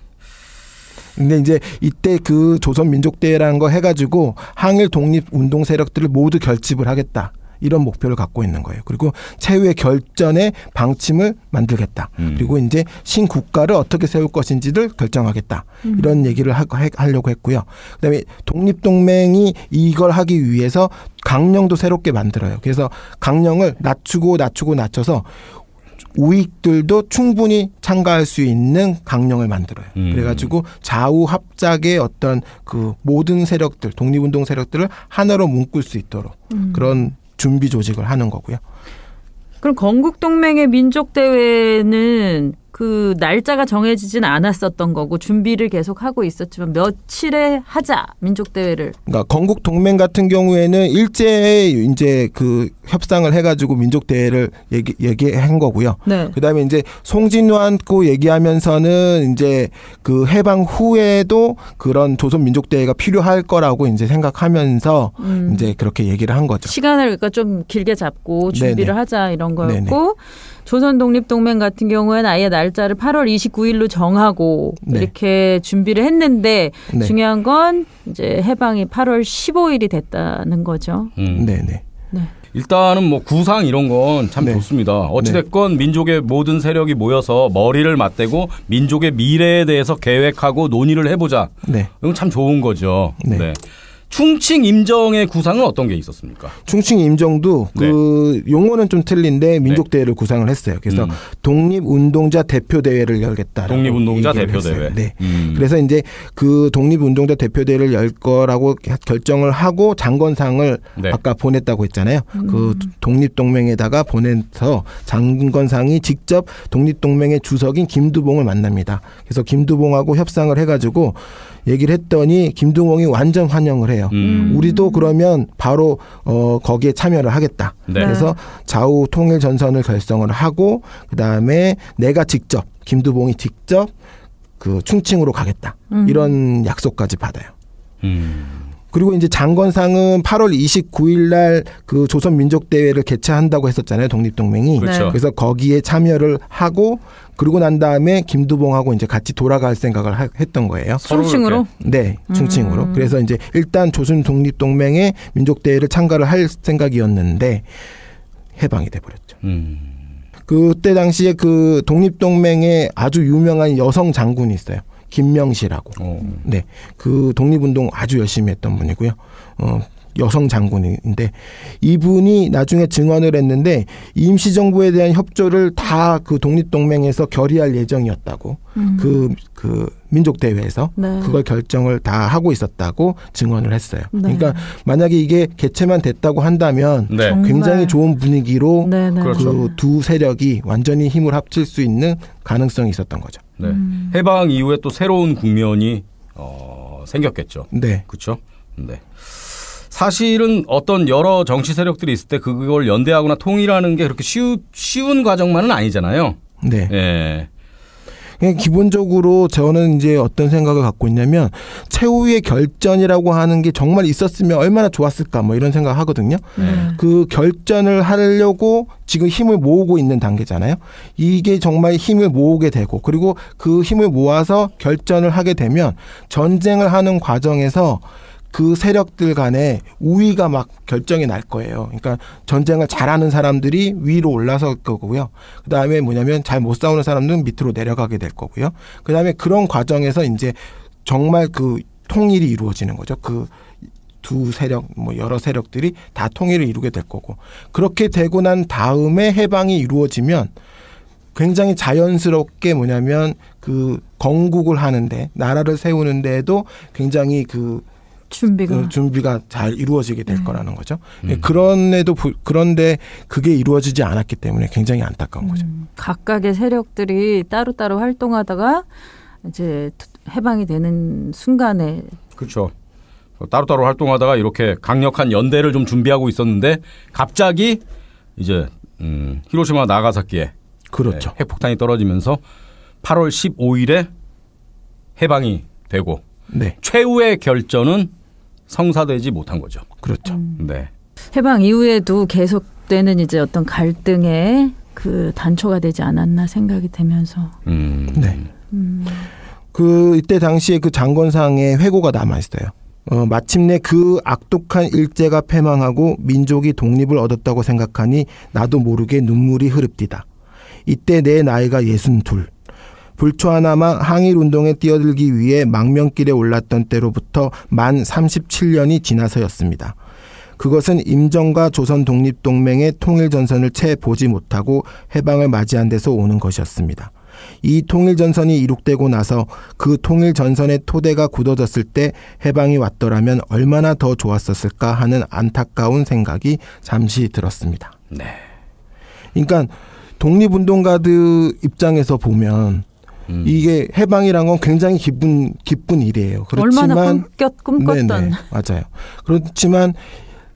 근데 이제 이때 그 조선민족대회라는 거 해가지고 항일 독립운동 세력들을 모두 결집을 하겠다. 이런 목표를 갖고 있는 거예요. 그리고 최후의 결전의 방침을 만들겠다. 그리고 이제 신국가를 어떻게 세울 것인지를 결정하겠다. 이런 얘기를 하려고 했고요. 그다음에 독립동맹이 이걸 하기 위해서 강령도 새롭게 만들어요. 그래서 강령을 낮춰서 우익들도 충분히 참가할 수 있는 강령을 만들어요. 그래가지고 좌우 합작의 어떤 그 모든 세력들, 독립운동 세력들을 하나로 묶을 수 있도록 그런 준비 조직을 하는 거고요. 그럼 건국동맹의 민족대회는 그 날짜가 정해지진 않았었던 거고 준비를 계속 하고 있었지만 며칠에 하자 민족대회를. 그러니까 건국동맹 같은 경우에는 일제에 이제 그 협상을 해가지고 민족대회를 얘기한 거고요. 네. 그다음에 이제 송진우하고 얘기하면서는 이제 그 해방 후에도 그런 조선민족대회가 필요할 거라고 이제 생각하면서 이제 그렇게 얘기를 한 거죠. 시간을 그러니까 좀 길게 잡고 준비를 하자 이런 거였고. 네네. 조선독립동맹 같은 경우에는 아예 날짜를 8월 29일로 정하고 이렇게 준비를 했는데 중요한 건 이제 해방이 8월 15일이 됐다는 거죠. 네네. 네. 일단은 뭐 구상 이런 건 참 좋습니다. 어찌됐건 민족의 모든 세력이 모여서 머리를 맞대고 민족의 미래에 대해서 계획하고 논의를 해보자. 이건 참 좋은 거죠. 네. 충칭 임정의 구상은 어떤 게 있었습니까? 충칭 임정도 그 용어는 좀 틀린데 민족 대회를 구상을 했어요. 그래서 독립운동자 대표 대회를 열겠다. 독립운동자 대표 대회. 네. 그래서 이제 그 독립운동자 대표 대회를 열 거라고 결정을 하고 장건상을 아까 보냈다고 했잖아요. 그 독립동맹에다가 보내서 장건상이 직접 독립동맹의 주석인 김두봉을 만납니다. 그래서 김두봉하고 협상을 해가지고 얘기를 했더니 김두봉이 완전 환영을 해요. 우리도 그러면 바로 거기에 참여를 하겠다. 그래서 좌우 통일 전선을 결성을 하고 그다음에 내가 직접 김두봉이 직접 그 충칭으로 가겠다. 이런 약속까지 받아요. 그리고 이제 장건상은 8월 29일 날 그 조선민족대회를 개최한다고 했었잖아요. 독립동맹이. 그렇죠. 그래서 거기에 참여를 하고 그러고 난 다음에 김두봉하고 이제 같이 돌아갈 생각을 했던 거예요. 충칭으로? 네, 충칭으로. 그래서 이제 일단 조선 독립동맹의 민족대회를 참가를 할 생각이었는데 해방이 돼버렸죠. 그때 당시에 그 독립동맹에 아주 유명한 여성 장군이 있어요. 김명시라고. 네, 그 독립운동 아주 열심히 했던 분이고요. 여성 장군인데 이분이 나중에 증언을 했는데 임시정부에 대한 협조를 다 그 독립동맹에서 결의할 예정이었다고. 그 민족대회에서 그걸 결정을 다 하고 있었다고 증언을 했어요. 그러니까 만약에 이게 개최만 됐다고 한다면 굉장히 좋은 분위기로 그 두 세력이 완전히 힘을 합칠 수 있는 가능성이 있었던 거죠. 네. 해방 이후에 또 새로운 국면이 생겼겠죠. 네. 그렇죠. 네. 사실은 어떤 여러 정치 세력들이 있을 때 그걸 연대하거나 통일하는 게 그렇게 쉬운 과정만은 아니잖아요. 네. 예. 기본적으로 저는 이제 어떤 생각을 갖고 있냐면 최후의 결전이라고 하는 게 정말 있었으면 얼마나 좋았을까 뭐 이런 생각을 하거든요. 그 결전을 하려고 지금 힘을 모으고 있는 단계잖아요. 이게 정말 힘을 모으게 되고 그리고 그 힘을 모아서 결전을 하게 되면 전쟁을 하는 과정에서 그 세력들 간에 우위가 막 결정이 날 거예요. 그러니까 전쟁을 잘하는 사람들이 위로 올라설 거고요. 그다음에 뭐냐면 잘 못 싸우는 사람들은 밑으로 내려가게 될 거고요. 그다음에 그런 과정에서 이제 정말 그 통일이 이루어지는 거죠. 그 두 세력, 뭐 여러 세력들이 다 통일을 이루게 될 거고. 그렇게 되고 난 다음에 해방이 이루어지면 굉장히 자연스럽게 뭐냐면 그 건국을 하는데 나라를 세우는 데에도 굉장히 그 준비가 잘 이루어지게 될 거라는 거죠. 그런데 그게 이루어지지 않았기 때문에 굉장히 안타까운 거죠. 각각의 세력들이 따로따로 활동하다가 이제 해방이 되는 순간에 그렇죠. 따로따로 활동하다가 이렇게 강력한 연대를 좀 준비하고 있었는데 갑자기 이제 히로시마 나가사키에 그렇죠. 핵폭탄이 떨어지면서 8월 15일에 해방이 되고 최후의 결전은 성사되지 못한 거죠. 그렇죠. 네. 해방 이후에도 계속되는 이제 어떤 갈등의 그 단초가 되지 않았나 생각이 되면서. 네. 그 이때 당시에 그 장건상의 회고가 남아 있어요. 마침내 그 악독한 일제가 패망하고 민족이 독립을 얻었다고 생각하니 나도 모르게 눈물이 흐릅디다. 이때 내 나이가 62. 불초 하나만 항일운동에 뛰어들기 위해 망명길에 올랐던 때로부터 만 37년이 지나서였습니다. 그것은 임정과 조선 독립동맹의 통일전선을 채 보지 못하고 해방을 맞이한 데서 오는 것이었습니다. 이 통일전선이 이룩되고 나서 그 통일전선의 토대가 굳어졌을 때 해방이 왔더라면 얼마나 더 좋았었을까 하는 안타까운 생각이 잠시 들었습니다. 네. 그러니까 독립운동가들 입장에서 보면 이게 해방이란 건 굉장히 기쁜 일이에요. 그렇지만 얼마나 꿈꿨던. 네네, 맞아요. 그렇지만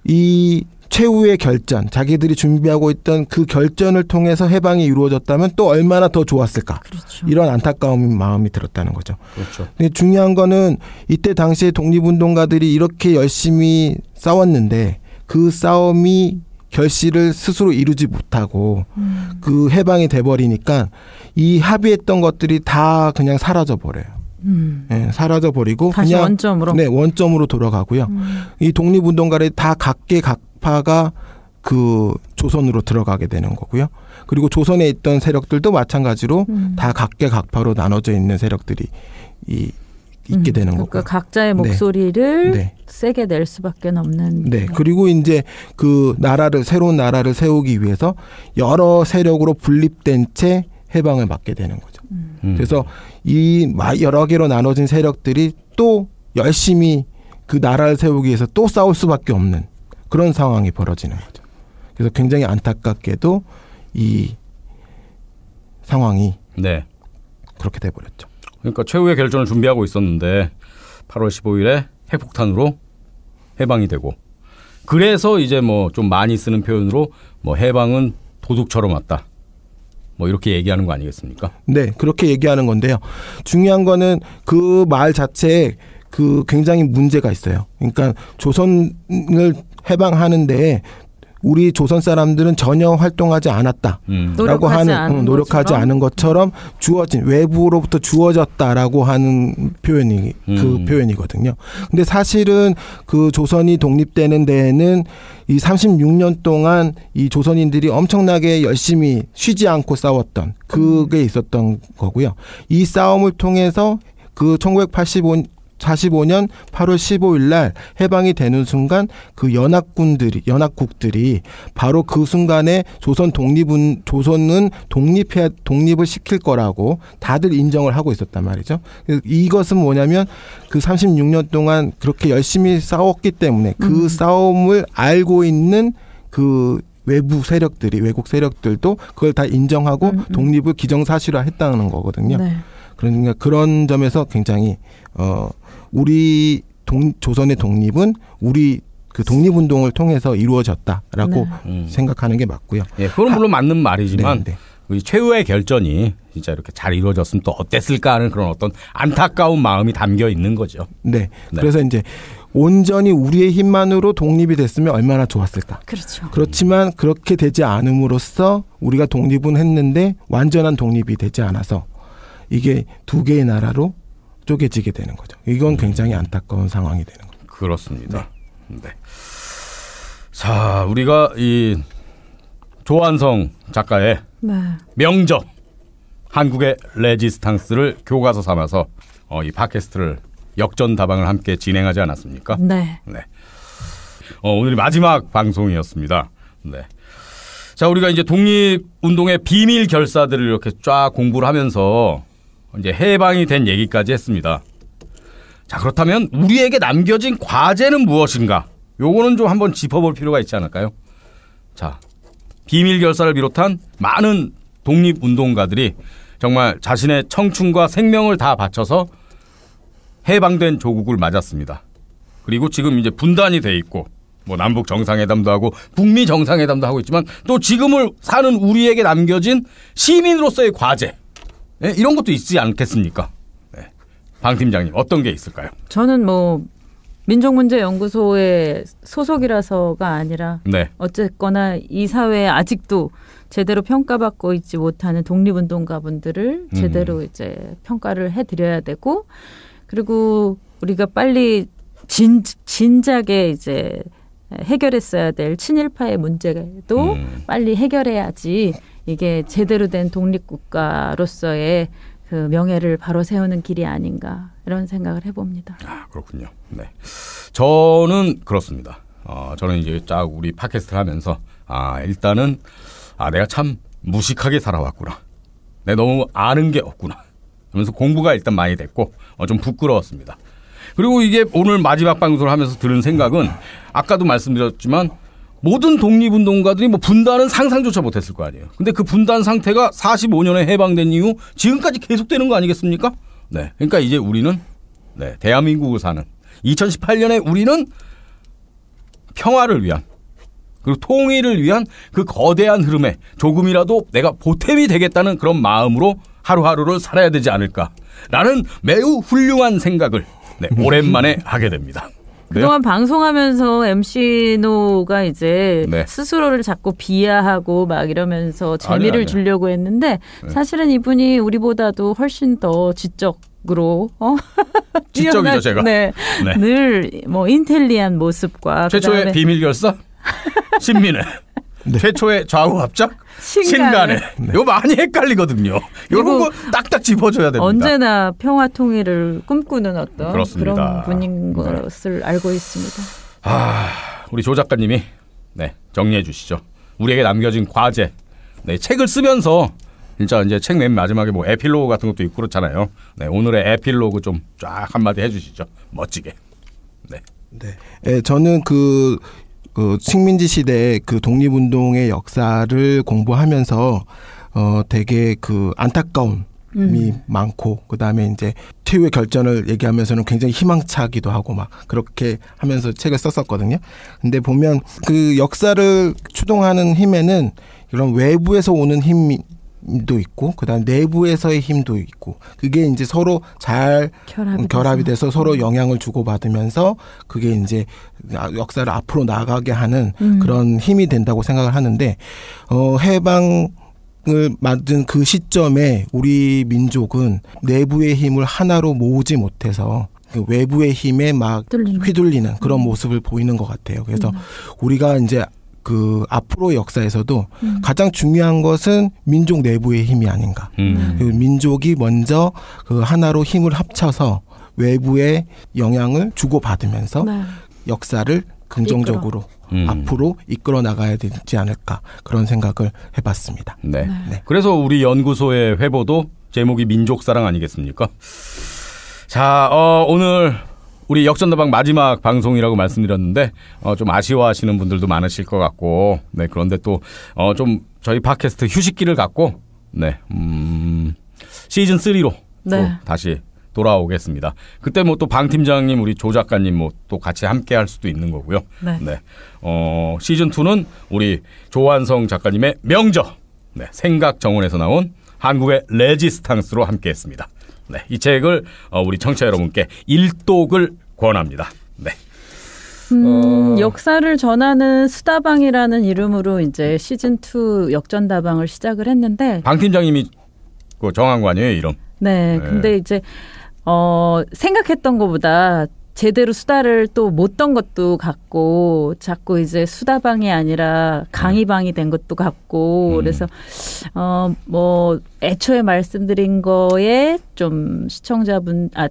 이 최후의 결전, 자기들이 준비하고 있던 그 결전을 통해서 해방이 이루어졌다면 또 얼마나 더 좋았을까. 그렇죠. 이런 안타까운 마음이 들었다는 거죠. 그렇죠. 근데 중요한 거는 이때 당시에 독립운동가들이 이렇게 열심히 싸웠는데 그 싸움이 결실을 스스로 이루지 못하고 그 해방이 돼버리니까 이 합의했던 것들이 다 그냥 사라져 버려요. 네, 사라져 버리고 다시 그냥 원점으로. 네, 원점으로 돌아가고요. 이 독립운동가들이 다 각계각파가 그 조선으로 들어가게 되는 거고요. 그리고 조선에 있던 세력들도 마찬가지로 다 각계각파로 나눠져 있는 세력들이 있게 되는 거고. 그러니까 각자의 목소리를 세게 낼 수밖에 없는. 네. 그리고 이제 그 새로운 나라를 세우기 위해서 여러 세력으로 분립된 채 해방을 막게 되는 거죠. 그래서 이 여러 개로 나눠진 세력들이 또 열심히 그 나라를 세우기 위해서 또 싸울 수밖에 없는 그런 상황이 벌어지는 거죠. 그래서 굉장히 안타깝게도 이 상황이 그렇게 돼버렸죠. 그러니까 최후의 결전을 준비하고 있었는데 8월 15일에 핵폭탄으로 해방이 되고, 그래서 이제 뭐 좀 많이 쓰는 표현으로 뭐 해방은 도둑처럼 왔다, 뭐 이렇게 얘기하는 거 아니겠습니까? 네, 그렇게 얘기하는 건데요. 중요한 거는 그 말 자체에 그 굉장히 문제가 있어요. 그러니까 조선을 해방하는데 우리 조선 사람들은 전혀 활동하지 않았다라고 하는, 노력하지 않은 것처럼 주어진, 외부로부터 주어졌다라고 하는 표현이 그 표현이거든요. 근데 사실은 그 조선이 독립되는 데에는 이 36년 동안 이 조선인들이 엄청나게 열심히 쉬지 않고 싸웠던 그게 있었던 거고요. 이 싸움을 통해서 그 1945년 8월 15일 날 해방이 되는 순간 그 연합국들이 바로 그 순간에 조선은 독립을 시킬 거라고 다들 인정을 하고 있었단 말이죠. 이것은 뭐냐면 그 36년 동안 그렇게 열심히 싸웠기 때문에 그 싸움을 알고 있는 그 외국 세력들도 그걸 다 인정하고 독립을 기정사실화했다는 거거든요. 네. 그러니까 그런 점에서 굉장히 우리 조선의 독립은 우리 그 독립운동을 통해서 이루어졌다라고 생각하는 게 맞고요. 예, 그건 물론 맞는 말이지만 우리 최후의 결전이 진짜 이렇게 잘 이루어졌으면 또 어땠을까 하는 그런 어떤 안타까운 마음이 담겨 있는 거죠. 네. 그래서 이제 온전히 우리의 힘만으로 독립이 됐으면 얼마나 좋았을까. 그렇죠. 그렇지만 그렇게 되지 않음으로써 우리가 독립은 했는데 완전한 독립이 되지 않아서 이게 두 개의 나라로 쪼개지게 되는 거죠. 이건 굉장히 안타까운 상황이 되는 거죠. 그렇습니다. 네. 자, 우리가 이 조한성 작가의 명저 한국의 레지스탕스를 교과서 삼아서 이 팟캐스트를 역전다방을 함께 진행하지 않았습니까? 네. 오늘이 마지막 방송이었습니다. 네. 자, 우리가 이제 독립운동의 비밀 결사들을 이렇게 쫙 공부를 하면서 이제 해방이 된 얘기까지 했습니다. 자, 그렇다면 우리에게 남겨진 과제는 무엇인가? 요거는 좀 한번 짚어볼 필요가 있지 않을까요? 자, 비밀 결사를 비롯한 많은 독립운동가들이 정말 자신의 청춘과 생명을 다 바쳐서 해방된 조국을 맞았습니다. 그리고 지금 이제 분단이 돼 있고 뭐 남북 정상회담도 하고 북미 정상회담도 하고 있지만 또 지금을 사는 우리에게 남겨진 시민으로서의 과제, 이런 것도 있지 않겠습니까? 네. 방 팀장님, 어떤 게 있을까요? 저는 뭐 민족문제연구소의 소속이라서가 아니라 어쨌거나 이 사회에 아직도 제대로 평가받고 있지 못하는 독립운동가분들을 제대로 이제 평가를 해드려야 되고, 그리고 우리가 빨리 진작에 이제 해결했어야 될 친일파의 문제도 빨리 해결해야지 이게 제대로 된 독립국가로서의 그 명예를 바로 세우는 길이 아닌가, 이런 생각을 해봅니다. 아, 그렇군요. 네, 저는 그렇습니다. 저는 이제 쫙 우리 팟캐스트를 하면서 일단은 내가 참 무식하게 살아왔구나. 내가 너무 아는 게 없구나. 그러면서 공부가 일단 많이 됐고 좀 부끄러웠습니다. 그리고 이게 오늘 마지막 방송을 하면서 들은 생각은 아까도 말씀드렸지만 모든 독립운동가들이 뭐 분단은 상상조차 못했을 거 아니에요. 근데 그 분단 상태가 45년에 해방된 이후 지금까지 계속되는 거 아니겠습니까? 네, 그러니까 이제 우리는 대한민국을 사는 2018년에 우리는 평화를 위한 그리고 통일을 위한 그 거대한 흐름에 조금이라도 내가 보탬이 되겠다는 그런 마음으로 하루하루를 살아야 되지 않을까라는 매우 훌륭한 생각을 오랜만에 하게 됩니다. 그동안 방송하면서 MC노가 이제 스스로를 자꾸 비하하고 막 이러면서 재미를 주려고 했는데 사실은 이분이 우리보다도 훨씬 더 지적으로 지적이죠, 제가. 늘 뭐 인텔리한 모습과 최초의 비밀 결사 신민의 네. 최초의 좌우 합작 신간에. 네. 이거 많이 헷갈리거든요. 이런 거 딱딱 짚어줘야 됩니다. 언제나 평화 통일을 꿈꾸는 어떤 그렇습니다. 그런 분인 것을 알고 있습니다. 우리 조 작가님이 네, 정리해 주시죠. 우리에게 남겨진 과제. 네, 책을 쓰면서 진짜 이제 책 맨 마지막에 뭐 에필로그 같은 것도 있고 그렇잖아요. 네, 오늘의 에필로그 좀 쫙 한마디 해주시죠. 멋지게. 네. 네, 저는 그 식민지 시대 그 독립운동의 역사를 공부하면서 되게 그 안타까움이 많고 그다음에 이제 최후의 결전을 얘기하면서는 굉장히 희망차기도 하고 막 그렇게 하면서 책을 썼었거든요. 근데 보면 그 역사를 추동하는 힘에는 이런 외부에서 오는 힘도 있고 그다음 내부에서의 힘도 있고 그게 이제 서로 잘 결합이 돼서 서로 영향을 주고받으면서 그게 이제 역사를 앞으로 나가게 하는 그런 힘이 된다고 생각을 하는데 해방을 맞은 그 시점에 우리 민족은 내부의 힘을 하나로 모으지 못해서 그 외부의 힘에 막 휘둘리는 그런 모습을 보이는 것 같아요. 그래서 우리가 이제 그 앞으로의 역사에서도 가장 중요한 것은 민족 내부의 힘이 아닌가. 그 민족이 먼저 그 하나로 힘을 합쳐서 외부의 영향을 주고받으면서 역사를 긍정적으로 앞으로 이끌어 나가야 되지 않을까 그런 생각을 해봤습니다. 네. 그래서 우리 연구소의 회보도 제목이 민족사랑 아니겠습니까? 자, 오늘 우리 역전다방 마지막 방송이라고 말씀드렸는데 좀 아쉬워하시는 분들도 많으실 것 같고 네 그런데 또 좀 저희 팟캐스트 휴식기를 갖고 네 시즌 3로 또 다시 돌아오겠습니다. 그때 뭐 또 방 팀장님 우리 조 작가님 뭐 또 같이 함께 할 수도 있는 거고요. 네. 시즌 2는 우리 조완성 작가님의 명저 생각 정원에서 나온 한국의 레지스탕스로 함께했습니다. 네, 이 책을 우리 청취자 여러분께 일독을 권합니다. 네. 역사를 전하는 수다방이라는 이름으로 이제 시즌 2 역전다방을 시작을 했는데 방 팀장님이 정한 거 아니에요, 이름? 네. 근데 이제 생각했던 것보다 제대로 수다를 또 못 던 것도 같고 자꾸 이제 수다방이 아니라 강의방이 된 것도 같고 그래서 뭐 애초에 말씀드린 거에 좀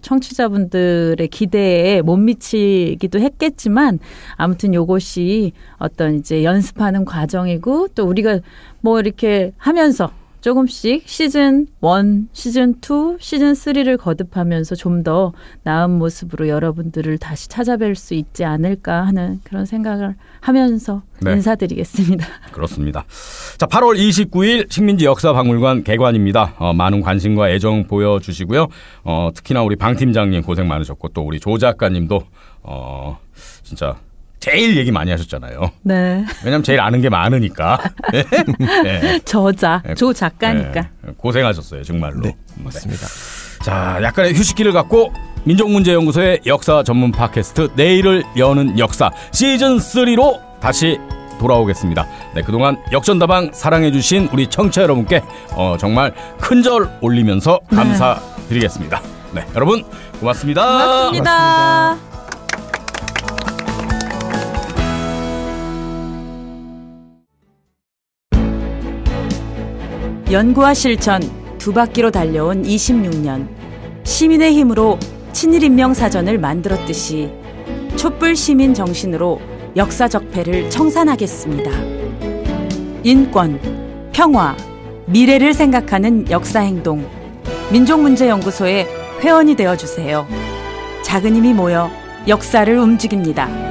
청취자분들의 기대에 못 미치기도 했겠지만 아무튼 요것이 어떤 이제 연습하는 과정이고 또 우리가 뭐 이렇게 하면서 조금씩 시즌 1, 시즌 2, 시즌 3를 거듭하면서 좀 더 나은 모습으로 여러분들을 다시 찾아뵐 수 있지 않을까 하는 그런 생각을 하면서 인사드리겠습니다. 그렇습니다. 자, 8월 29일 식민지 역사박물관 개관입니다. 많은 관심과 애정 보여주시고요. 특히나 우리 방 팀장님 고생 많으셨고 또 우리 조 작가님도 진짜 제일 얘기 많이 하셨잖아요. 네. 왜냐면 제일 아는 게 많으니까. 네. 저자, 조 작가니까. 네. 고생하셨어요, 정말로. 네, 맞습니다. 자, 약간의 휴식기를 갖고 민족문제연구소의 역사 전문 팟캐스트 내일을 여는 역사 시즌 3로 다시 돌아오겠습니다. 네, 그동안 역전다방 사랑해주신 우리 청취자 여러분께 정말 큰절 올리면서 감사드리겠습니다. 네, 여러분 고맙습니다. 고맙습니다. 연구와 실천 두 바퀴로 달려온 26년 시민의 힘으로 친일인명사전을 만들었듯이 촛불 시민 정신으로 역사 적폐를 청산하겠습니다. 인권, 평화, 미래를 생각하는 역사행동 민족문제연구소의 회원이 되어주세요. 작은 힘이 모여 역사를 움직입니다.